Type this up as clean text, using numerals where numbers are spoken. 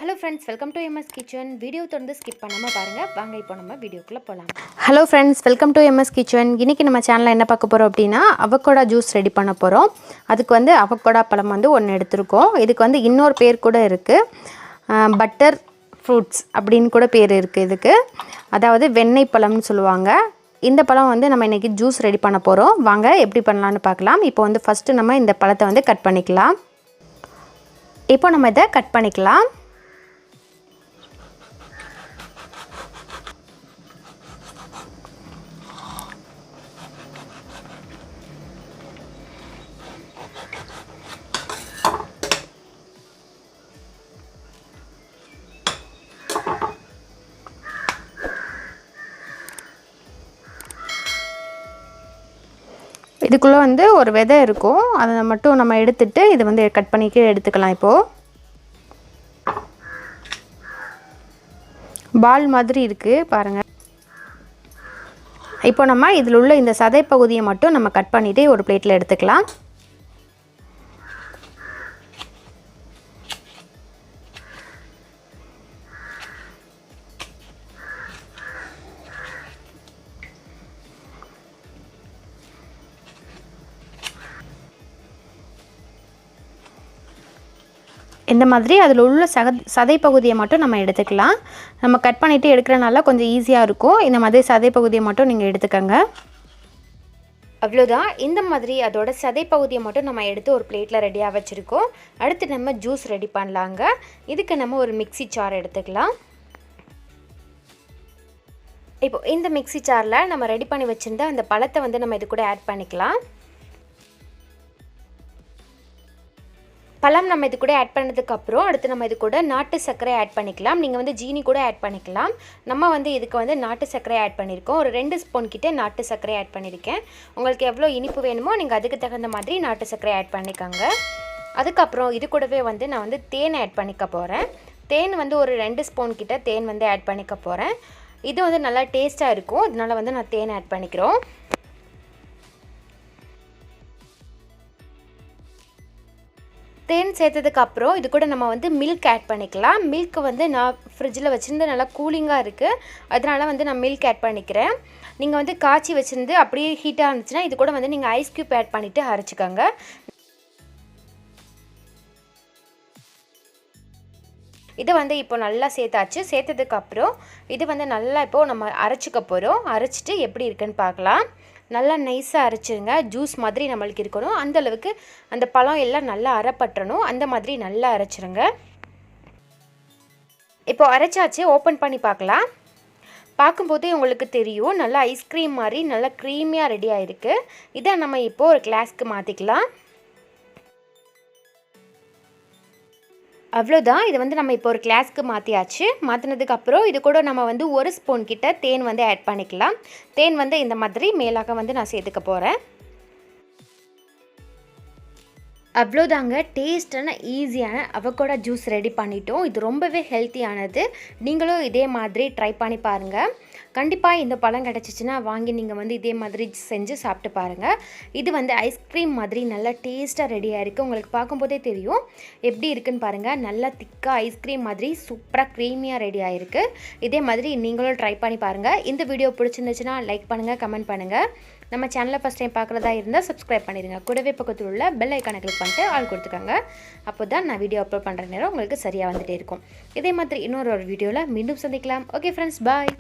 Hello friends, welcome to MS Kitchen. Video தொடர்ந்து skip பண்ணாம பாருங்க. வாங்க இப்போ நம்ம வீடியோக்குள்ள போலாம். Hello friends, welcome to MS Kitchen. இன்னைக்கு நம்ம சேனல்ல என்ன பார்க்க போறோம் அப்படினா அவகோடா ஜூஸ் ரெடி பண்ண போறோம். அதுக்கு வந்து அவகோடா பழம் வந்து ஒன்னு எடுத்துறோம். இதுக்கு வந்து இன்னொரு பேர் கூட இருக்கு. பட்டர் ஃப்ரூட்ஸ் அப்படினு கூட பேர் இருக்கு இதுக்கு. அதாவது வெண்ணெய் பழம்னு சொல்லுவாங்க. இந்த பழம் வந்து நம்ம இன்னைக்கு ஜூஸ் ரெடி பண்ண போறோம். வாங்க எப்படி பண்ணலாம்னு பார்க்கலாம். இப்போ வந்து ஃபர்ஸ்ட் நம்ம இந்த பழத்தை வந்து கட் பண்ணிக்கலாம். இப்போ நம்ம இத கட் பண்ணிக்கலாம். இதுக்குள்ள வந்து ஒரு விதை இருக்கும். அதை மட்டும் நம்ம எடுத்துட்டு இது வந்து கட் பண்ணிட்டு எடுத்துக்கலாம். இப்போ பால் மாதிரி இருக்கு பாருங்க. இப்போ நம்ம இதில் உள்ள இந்த சதை பகுதியை மட்டும் நம்ம கட் பண்ணிட்டு ஒரு பிளேட்ல எடுத்துக்கலாம். இந்த மாதிரி அதில் உள்ள சதை பகுதியை மட்டும் நம்ம எடுத்துக்கலாம். நம்ம கட் பண்ணிட்டு எடுக்கிறனால கொஞ்சம் ஈஸியாக இருக்கும். இந்த மாதிரி சதை பகுதியை மட்டும் நீங்கள் எடுத்துக்கங்க. அவ்வளோதான். இந்த மாதிரி அதோட சதை பகுதியை மட்டும் நம்ம எடுத்து ஒரு பிளேட்டில் ரெடியாக வச்சுருக்கோம். அடுத்து நம்ம ஜூஸ் ரெடி பண்ணலாங்க. இதுக்கு நம்ம ஒரு மிக்ஸி ஜார் எடுத்துக்கலாம். இப்போ இந்த மிக்ஸி ஜாரில் நம்ம ரெடி பண்ணி வச்சுருந்த அந்த பழத்தை வந்து நம்ம இது கூட ஆட் பண்ணிக்கலாம். பழம் நம்ம இது கூட ஆட் பண்ணதுக்கப்புறம் அடுத்து நம்ம இது கூட நாட்டு சர்க்கரை ஆட் பண்ணிக்கலாம். நீங்கள் வந்து ஜீனி கூட ஆட் பண்ணிக்கலாம். நம்ம வந்து இதுக்கு வந்து நாட்டு சர்க்கரை ஆட் பண்ணியிருக்கோம். ஒரு 2 ஸ்பூன் கிட்ட நாட்டு சர்க்கரை ஆட் பண்ணியிருக்கேன். உங்களுக்கு எவ்வளோ இனிப்பு வேணுமோ நீங்கள் அதுக்கு தகுந்த மாதிரி நாட்டு சர்க்கரை ஆட் பண்ணிக்கோங்க. அதுக்கப்புறம் இது கூடவே வந்து நான் வந்து தேன் ஆட் பண்ணிக்க போகிறேன். தேன் வந்து ஒரு 2 ஸ்பூன் கிட்ட தேன் வந்து ஆட் பண்ணிக்க போகிறேன். இது வந்து நல்லா டேஸ்ட்டாக இருக்கும். அதனால வந்து நான் தேன் ஆட் பண்ணிக்கிறோம். தேன் சேர்த்ததுக்கு அப்புறம் இது கூட நம்ம வந்து மில்க் ஆட் பண்ணிக்கலாம். மில்க் வந்து நான் ஃப்ரிட்ஜில் வச்சுருந்து நல்லா கூலிங்காக இருக்குது. அதனால வந்து நான் மில்க் ஆட் பண்ணிக்கிறேன். நீங்கள் வந்து காய்ச்சி வச்சுருந்து அப்படியே ஹீட்டாக இருந்துச்சுன்னா இது கூட வந்து நீங்கள் ஐஸ் க்யூப் ஆட் பண்ணிவிட்டு அரைச்சிக்கோங்க. இது வந்து இப்போ நல்லா சேர்த்தாச்சு. சேர்த்ததுக்கப்புறம் இது வந்து நல்லா இப்போது நம்ம அரைச்சிக்க போகிறோம். அரைச்சிட்டு எப்படி இருக்குன்னு பார்க்கலாம். நல்லா நைஸாக அரைச்சிருங்க. ஜூஸ் மாதிரி நம்மளுக்கு இருக்கணும். அந்தளவுக்கு அந்த பழம் எல்லாம் நல்லா அரைப்பற்றணும். அந்த மாதிரி நல்லா அரைச்சிருங்க. இப்போ அரைச்சாச்சு. ஓப்பன் பண்ணி பார்க்கலாம். பார்க்கும்போதே உங்களுக்கு தெரியும் நல்லா ஐஸ்கிரீம் மாதிரி நல்லா க்ரீமியாக ரெடி ஆகிருக்கு. இதை நம்ம இப்போது ஒரு கிளாஸ்க்கு மாற்றிக்கலாம். அவ்வளோதான். இது வந்து நம்ம இப்போ ஒரு கிளாஸ்க்கு மாற்றியாச்சு. மாற்றினதுக்கப்புறம் இது கூட நம்ம வந்து 1 ஸ்பூன் கிட்ட தேன் வந்து ஆட் பண்ணிக்கலாம். தேன் வந்து இந்த மாதிரி மேலாக வந்து நான் சேர்த்துக்க போகிறேன். அவ்வளோதாங்க. டேஸ்டான ஈஸியான அவகோடா ஜூஸ் ரெடி பண்ணிட்டோம். இது ரொம்பவே ஹெல்த்தியானது. நீங்களும் இதே மாதிரி ட்ரை பண்ணி பாருங்கள். கண்டிப்பாக இந்த பழம் கிடச்சிச்சின்னா வாங்கி நீங்கள் வந்து இதே மாதிரி செஞ்சு சாப்பிட்டு பாருங்கள். இது வந்து ஐஸ்கிரீம் மாதிரி நல்லா டேஸ்ட்டாக ரெடியாக இருக்குது. உங்களுக்கு பார்க்கும்போதே தெரியும் எப்படி இருக்குன்னு பாருங்கள். நல்லா திக்காக ஐஸ்கிரீம் மாதிரி சூப்பராக க்ரீமியாக ரெடி ஆகிருக்கு. இதே மாதிரி நீங்களும் ட்ரை பண்ணி பாருங்கள். இந்த வீடியோ பிடிச்சிருந்துச்சுன்னா லைக் பண்ணுங்கள், கமெண்ட் பண்ணுங்கள். நம்ம சேனலை ஃபஸ்ட் டைம் பார்க்குறதா இருந்தால் சப்ஸ்கிரைப் பண்ணிடுங்க. கூடவே பக்கத்தில் உள்ள பெல் ஐக்கானை கிளிக் பண்ணிட்டு ஆல் கொடுத்துக்கோங்க. அப்போ தான் நான் வீடியோ அப்லோட் பண்ணுற நேரம் உங்களுக்கு சரியாக வந்துகிட்டே இருக்கும். இதே மாதிரி இன்னொரு வீடியோவில் மீண்டும் சந்திக்கலாம். ஓகே ஃப்ரெண்ட்ஸ், பாய்.